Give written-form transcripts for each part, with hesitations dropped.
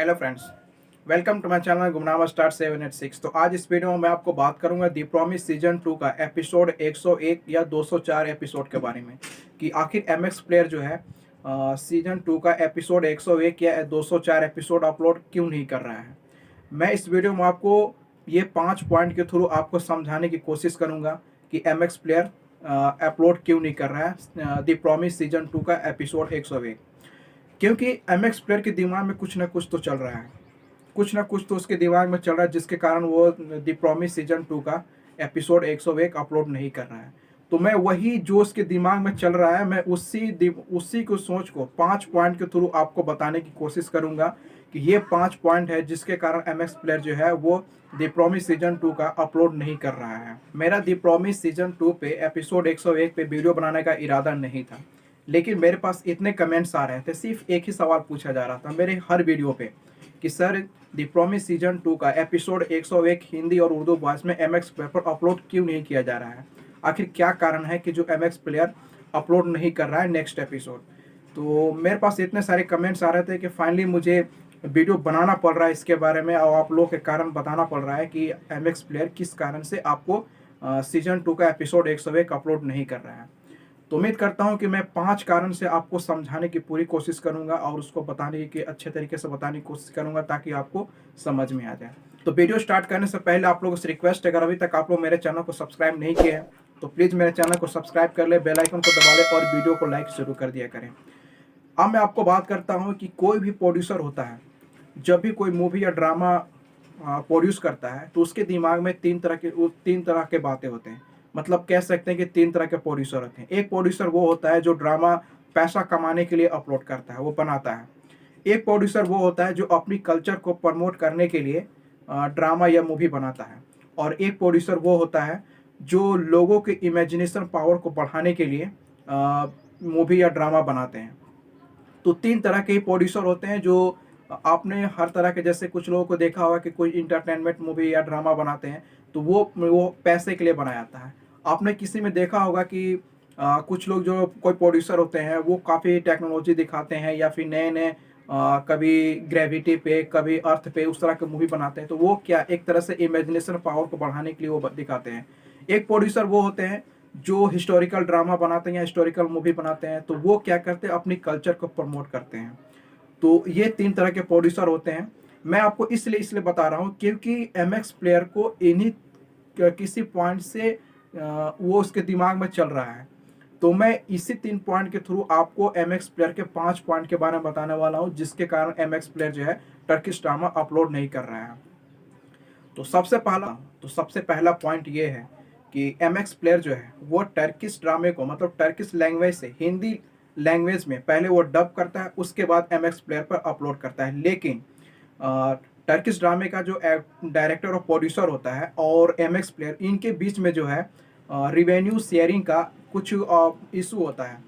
Hello friends, welcome to my channel Gumnama star 786। तो आज इस वीडियो में मैं आपको बात करूंगा दी प्रॉमिस सीजन 2 का एपिसोड 101 या 204 एपिसोड के बारे में कि आखिर एमएक्स प्लेयर जो है सीजन 2 का एपिसोड 101 या 204 एपिसोड अपलोड क्यों नहीं कर रहा है। मैं इस वीडियो में आपको ये 5 पॉइंट के थ्रू आपको समझाने की कोशिश करूंगा कि एमएक्स प्लेयर अपलोड क्यों नहीं कर रहा है दी प्रॉमिस सीजन 2 का एपिसोड 101। क्योंकि एमएक्स प्लेयर के दिमाग में कुछ ना कुछ तो चल रहा है, कुछ ना कुछ तो उसके दिमाग में चल रहा है जिसके कारण वो द प्रॉमिस सीजन 2 का एपिसोड 101 अपलोड नहीं कर रहा है। तो मैं वही जो उसके दिमाग में चल रहा है, मैं उसी को सोच को 5 पॉइंट के थ्रू आपको बताने की कोशिश करूंगा कि ये 5 पॉइंट है जिसके कारण एमएक्स प्लेयर जो है वो द प्रॉमिस सीजन 2 का अपलोड नहीं कर रहा है। मेरा द प्रॉमिस सीजन 2 पे एपिसोड 101 पे वीडियो बनाने का इरादा नहीं था, लेकिन मेरे पास इतने कमेंट्स आ रहे थे, सिर्फ एक ही सवाल पूछा जा रहा था मेरे हर वीडियो पे कि सर द प्रॉमिस सीजन 2 का एपिसोड 101 हिंदी और उर्दू भाषा में एमएक्स प्लेयर पर अपलोड क्यों नहीं किया जा रहा है। आखिर क्या कारण है कि जो एमएक्स प्लेयर अपलोड नहीं कर रहा है नेक्स्ट एपिसोड। तो मेरे पास इतने सारे कमेंट्स आ रहे थे कि फाइनली मुझे वीडियो बनाना पड़ रहा है इसके बारे में, और आप लोगों के कारण बताना पड़ रहा है कि एमएक्स प्लेयर किस कारण से आपको सीजन 2 का एपिसोड 101 अपलोड नहीं कर रहा है। तो उम्मीद करता हूं कि मैं 5 कारण से आपको समझाने की पूरी कोशिश करूंगा और उसको बताने की अच्छे तरीके से बताने की कोशिश करूंगा ताकि आपको समझ में आ जाए। तो वीडियो स्टार्ट करने से पहले आप लोगों से रिक्वेस्ट है, अगर अभी तक आप लोग मेरे चैनल को सब्सक्राइब नहीं किए हैं तो प्लीज़ मेरे चैनल को सब्सक्राइब कर ले, बेल आइकन को दबा ले और वीडियो को लाइक जरूर कर दिया करें। अब मैं आपको बात करता हूँ कि कोई भी प्रोड्यूसर होता है, जब भी कोई मूवी या ड्रामा प्रोड्यूस करता है तो उसके दिमाग में तीन तरह के बातें होते हैं। मतलब कह सकते हैं कि 3 तरह के प्रोड्यूसर होते हैं। एक प्रोड्यूसर वो होता है जो ड्रामा पैसा कमाने के लिए अपलोड करता है, वो बनाता है। एक प्रोड्यूसर वो होता है जो अपनी कल्चर को प्रमोट करने के लिए ड्रामा या मूवी बनाता है। और एक प्रोड्यूसर वो होता है जो लोगों के इमेजिनेशन पावर को बढ़ाने के लिए मूवी या ड्रामा बनाते हैं। तो 3 तरह के प्रोड्यूसर होते हैं जो आपने हर तरह के, जैसे कुछ लोगों को देखा होगा कि कोई इंटरटेनमेंट मूवी या ड्रामा बनाते हैं तो वो पैसे के लिए बनाया जाता है। आपने किसी में देखा होगा कि कुछ लोग जो कोई प्रोड्यूसर होते हैं वो काफ़ी टेक्नोलॉजी दिखाते हैं या फिर नए नए कभी ग्रेविटी पे कभी अर्थ पे उस तरह के मूवी बनाते हैं। तो वो क्या एक तरह से इमेजिनेशन पावर को बढ़ाने के लिए वो दिखाते हैं। एक प्रोड्यूसर वो होते हैं जो हिस्टोरिकल ड्रामा बनाते हैं या हिस्टोरिकल मूवी बनाते हैं, तो वो क्या करते हैं अपनी कल्चर को प्रमोट करते हैं। तो ये 3 तरह के प्रोड्यूसर होते हैं। मैं आपको इसलिए बता रहा हूँ क्योंकि एमएक्स प्लेयर को इन्हीं किसी पॉइंट से वो उसके दिमाग में चल रहा है। तो मैं इसी 3 पॉइंट के थ्रू आपको एमएक्स प्लेयर के 5 पॉइंट के बारे में बताने वाला हूँ जिसके कारण एमएक्स प्लेयर जो है टर्किश ड्रामा अपलोड नहीं कर रहा है। तो सबसे पहला पॉइंट ये है कि एमएक्स प्लेयर जो है वो टर्किश ड्रामे को, मतलब टर्किश लैंग्वेज से हिंदी लैंग्वेज में पहले वो डब करता है, उसके बाद एमएक्स प्लेयर पर अपलोड करता है। लेकिन टर्किश ड्रामे का जो डायरेक्टर और प्रोड्यूसर होता है और एमएक्स प्लेयर, इनके बीच में जो है रिवेन्यू शेयरिंग का कुछ इशू होता है।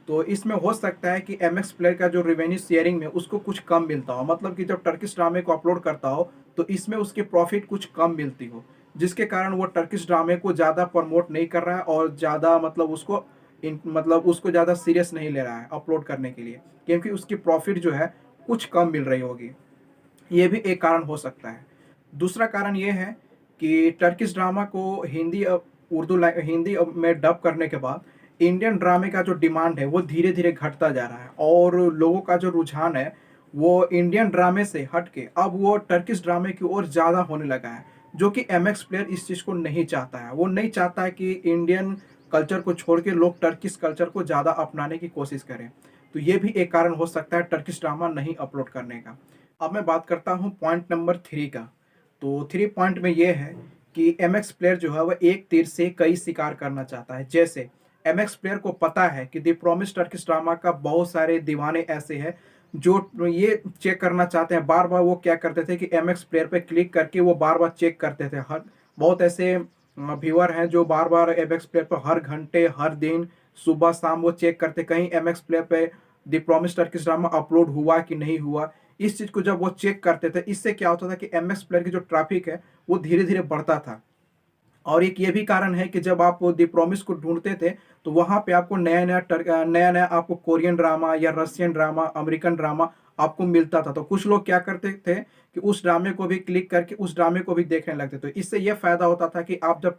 तो इसमें हो सकता है कि एमएक्स प्लेयर का जो रेवेन्यू शेयरिंग में उसको कुछ कम मिलता हो, मतलब कि जब टर्किश ड्रामे को अपलोड करता हो तो इसमें उसकी प्रॉफिट कुछ कम मिलती हो, जिसके कारण वो टर्किश ड्रामे को ज़्यादा प्रमोट नहीं कर रहा है और ज़्यादा मतलब उसको ज़्यादा सीरियस नहीं ले रहा है अपलोड करने के लिए, क्योंकि उसकी प्रॉफिट जो है कुछ कम मिल रही होगी। ये भी एक कारण हो सकता है। दूसरा कारण ये है कि टर्किश ड्रामा को हिंदी में डब करने के बाद इंडियन ड्रामे का जो डिमांड है वो धीरे धीरे घटता जा रहा है और लोगों का जो रुझान है वो इंडियन ड्रामे से हट के अब वो टर्किश ड्रामे की ओर ज़्यादा होने लगा है, जो कि एमएक्स प्लेयर इस चीज़ को नहीं चाहता है। वो नहीं चाहता है कि इंडियन कल्चर को छोड़ के लोग टर्किश कल्चर को ज़्यादा अपनाने की कोशिश करें। तो ये भी एक कारण हो सकता है टर्किश ड्रामा नहीं अपलोड करने का। अब मैं बात करता हूँ पॉइंट नंबर 3 का। तो 3 पॉइंट में ये है कि एमएक्स प्लेयर जो है वह एक तीर से कई शिकार करना चाहता है। जैसे एमएक्स प्लेयर को पता है कि द प्रॉमिस टर्किश ड्रामा का बहुत सारे दीवाने ऐसे हैं जो ये चेक करना चाहते हैं। बार बार वो क्या करते थे कि एमएक्स प्लेयर पे क्लिक करके वो बार बार चेक करते थे। हर बहुत ऐसे व्यूअर हैं जो बार बार एमएक्स प्लेयर पर हर घंटे हर दिन सुबह शाम वो चेक करते कहीं एमएक्स प्लेयर पे the promise Turkish drama upload हुआ कि नहीं हुआ। इस चीज़ को जब वो चेक करते थे, इससे क्या होता था कि एमएक्स प्लेयर की जो ट्रैफिक है वो धीरे धीरे बढ़ता था। और एक ये भी कारण है कि जब आप द प्रॉमिस को ढूंढते थे तो वहाँ पे आपको नया नया आपको कोरियन ड्रामा या रशियन ड्रामा, अमेरिकन ड्रामा आपको मिलता था। तो कुछ लोग क्या करते थे कि उस ड्रामे को भी क्लिक करके उस ड्रामे को भी देखने लगते। तो इससे ये फ़ायदा होता था कि आप जब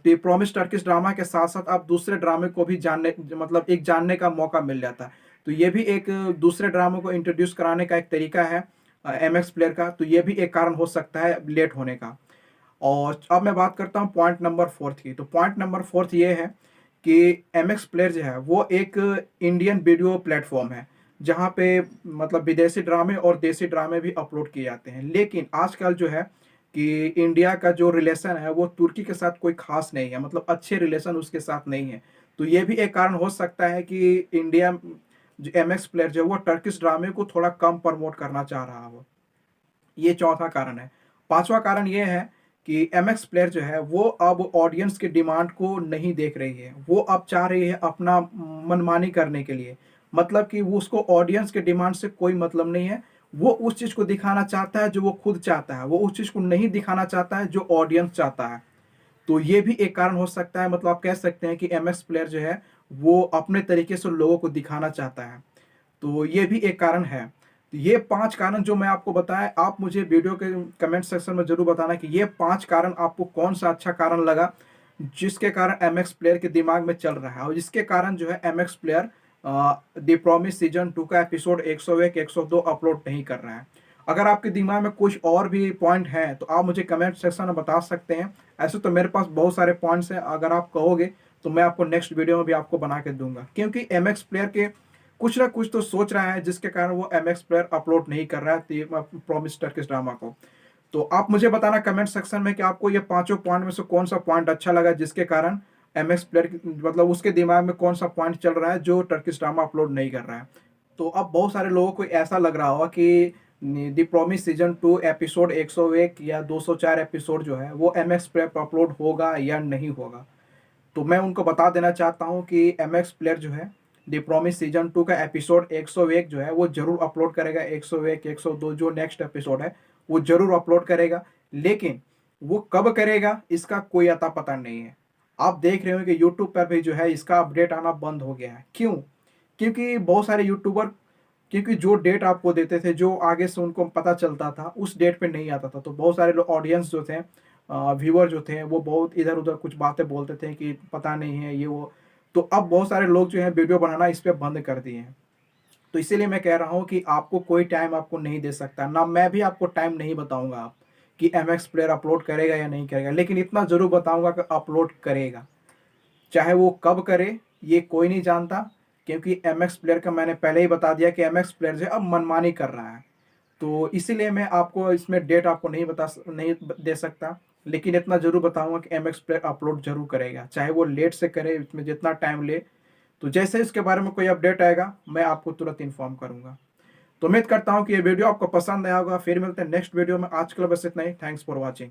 द प्रॉमिस टर्किश ड्रामा के साथ-साथ आप दूसरे ड्रामे को भी जानने मतलब एक जानने का मौका मिल जाता है। तो ये भी एक दूसरे ड्रामे को इंट्रोड्यूस कराने का एक तरीका है एमएक्स प्लेयर का। तो ये भी एक कारण हो सकता है लेट होने का। और अब मैं बात करता हूँ पॉइंट नंबर 4 की। तो पॉइंट नंबर 4 ये है कि एमएक्स प्लेयर जो है वो एक इंडियन वीडियो प्लेटफ़ॉर्म है, जहाँ पे मतलब विदेशी ड्रामे और देसी ड्रामे भी अपलोड किए जाते हैं। लेकिन आजकल जो है कि इंडिया का जो रिलेशन है वो तुर्की के साथ कोई ख़ास नहीं है, मतलब अच्छे रिलेशन उसके साथ नहीं है। तो ये भी एक कारण हो सकता है कि इंडिया जो एमएक्स प्लेयर जो है वो टर्किश ड्रामे को थोड़ा कम प्रमोट करना चाह रहा हो। ये चौथा कारण है। पाँचवां कारण ये है कि एमएक्स प्लेयर जो है वो अब ऑडियंस की डिमांड को नहीं देख रही है। वो अब चाह रही है अपना मनमानी करने के लिए। मतलब कि वो उसको ऑडियंस के डिमांड से कोई मतलब नहीं है। वो उस चीज़ को दिखाना चाहता है जो वो खुद चाहता है। वो उस चीज़ को नहीं दिखाना चाहता है जो ऑडियंस चाहता है। तो ये भी एक कारण हो सकता है, मतलब आप कह सकते हैं कि एमएक्स प्लेयर जो है वो अपने तरीके से लोगों को दिखाना चाहता है। तो ये भी एक कारण है। तो ये 5 कारण जो मैं आपको बताया, आप मुझे वीडियो के कमेंट सेक्शन में ज़रूर बताना कि ये 5 कारण आपको कौन-सा अच्छा कारण लगा, जिसके कारण एमएक्स प्लेयर के दिमाग में चल रहा है और जिसके कारण जो है MX player the promise season 2 का एपिसोड 101, 102 अपलोड नहीं कर रहा है। अगर आपके दिमाग में कुछ और भी पॉइंट हैं, तो आप मुझे कमेंट सेक्शन में बता सकते हैं। ऐसे तो मेरे पास बहुत सारे पॉइंट्स हैं, अगर आप कहोगे, तो मैं आपको नेक्स्ट वीडियो में भी आपको बना के दूँगा। क्योंकि एमएक्स प्लेयर के कुछ ना कुछ तो सोच रहा है जिसके कारण वो एमएक्स प्लेयर अपलोड नहीं कर रहा है प्रॉमिस टर्किश ड्रामा को। तो आप मुझे बताना कमेंट सेक्शन में कि आपको ये पांचों पॉइंट में से कौन सा पॉइंट अच्छा लगा, जिसके कारण एमएक्स प्लेयर मतलब उसके दिमाग में कौन सा पॉइंट चल रहा है जो टर्किश ड्रामा अपलोड नहीं कर रहा है। तो अब बहुत सारे लोगों को ऐसा लग रहा होगा कि द प्रॉमिस सीजन 2 एपिसोड 101 या 204 एपिसोड जो है वो एमएक्स प्लेयर पर अपलोड होगा या नहीं होगा। तो मैं उनको बता देना चाहता हूँ कि एमएक्स प्लेयर जो है द प्रॉमिस सीजन 2 का एपिसोड 101 जो है वो ज़रूर अपलोड करेगा। 101, 102 जो नेक्स्ट एपिसोड है वो ज़रूर अपलोड करेगा। लेकिन वो कब करेगा इसका कोई अता पता नहीं है। आप देख रहे हो कि यूट्यूब पर भी जो है इसका अपडेट आना बंद हो गया है। क्यों? क्योंकि बहुत सारे यूट्यूबर, क्योंकि जो डेट आपको देते थे, जो आगे से उनको पता चलता था, उस डेट पे नहीं आता था। तो बहुत सारे लोग ऑडियंस जो थे, व्यूअर जो थे, वो बहुत इधर-उधर कुछ बातें बोलते थे कि पता नहीं है ये वो। तो अब बहुत सारे लोग जो हैं वीडियो बनाना इस पे बंद कर दिए हैं। तो इसीलिए मैं कह रहा हूँ कि आपको कोई टाइम आपको नहीं दे सकता, ना मैं भी आपको टाइम नहीं बताऊँगा आप कि एमएक्स प्लेयर अपलोड करेगा या नहीं करेगा। लेकिन इतना ज़रूर बताऊँगा कि अपलोड करेगा। चाहे वो कब करे ये कोई नहीं जानता, क्योंकि एमएक्स प्लेयर का मैंने पहले ही बता दिया कि एमएक्स प्लेयर जो है अब मनमानी कर रहा है। तो इसीलिए मैं आपको इसमें डेट आपको नहीं दे सकता। लेकिन इतना ज़रूर बताऊँगा कि एमएक्स प्लेयर अपलोड ज़रूर करेगा, चाहे वो लेट से करे, इसमें जितना टाइम ले। तो जैसे ही इसके बारे में कोई अपडेट आएगा, मैं आपको तुरंत इन्फॉर्म करूँगा। तो उम्मीद करता हूँ कि ये वीडियो आपको पसंद आया होगा। फिर मिलते हैं नेक्स्ट वीडियो में। आज के लिए बस इतना ही। Thanks for watching.